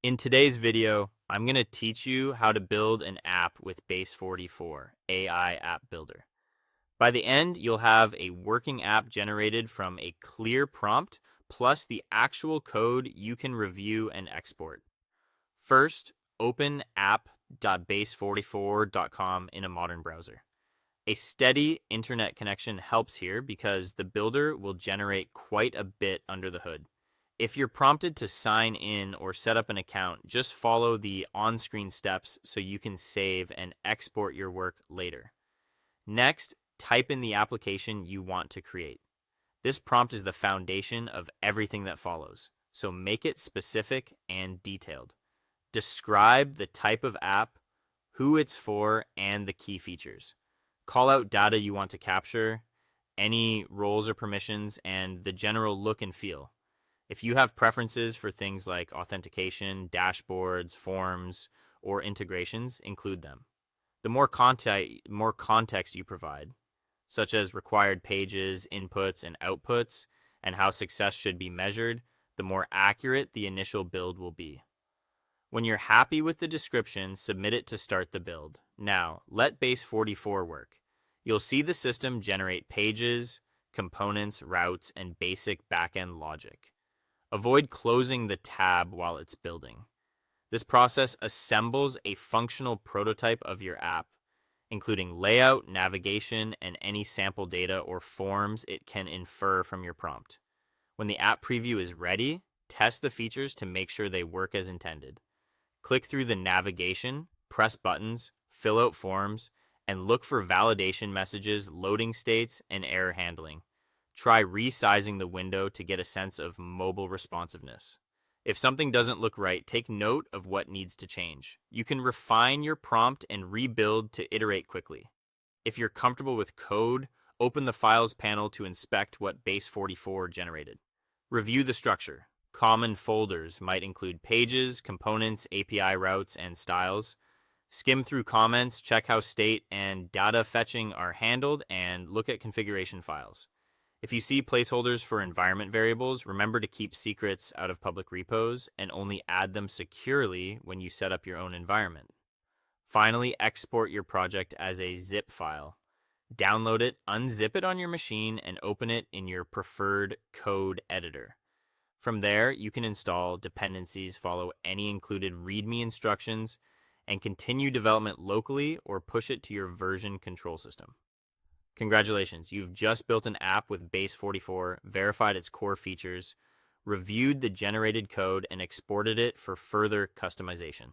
In today's video, I'm going to teach you how to build an app with Base44 AI App Builder. By the end, you'll have a working app generated from a clear prompt plus the actual code you can review and export. First, open app.base44.com in a modern browser. A steady internet connection helps here because the builder will generate quite a bit under the hood. If you're prompted to sign in or set up an account, just follow the on-screen steps so you can save and export your work later. Next, type in the application you want to create. This prompt is the foundation of everything that follows, so make it specific and detailed. Describe the type of app, who it's for, and the key features. Call out data you want to capture, any roles or permissions, and the general look and feel. If you have preferences for things like authentication, dashboards, forms, or integrations, include them. The more context you provide, such as required pages, inputs, and outputs, and how success should be measured, the more accurate the initial build will be. When you're happy with the description, submit it to start the build. Now, let Base44 work. You'll see the system generate pages, components, routes, and basic backend logic. Avoid closing the tab while it's building. This process assembles a functional prototype of your app, including layout, navigation, and any sample data or forms it can infer from your prompt. When the app preview is ready, test the features to make sure they work as intended. Click through the navigation, press buttons, fill out forms, and look for validation messages, loading states, and error handling. Try resizing the window to get a sense of mobile responsiveness. If something doesn't look right, take note of what needs to change. You can refine your prompt and rebuild to iterate quickly. If you're comfortable with code, open the Files panel to inspect what Base44 generated. Review the structure. Common folders might include pages, components, API routes, and styles. Skim through comments, check how state and data fetching are handled, and look at configuration files. If you see placeholders for environment variables, remember to keep secrets out of public repos and only add them securely when you set up your own environment. Finally, export your project as a zip file. Download it, unzip it on your machine, and open it in your preferred code editor. From there, you can install dependencies, follow any included README instructions, and continue development locally or push it to your version control system. Congratulations, you've just built an app with Base44, verified its core features, reviewed the generated code, and exported it for further customization.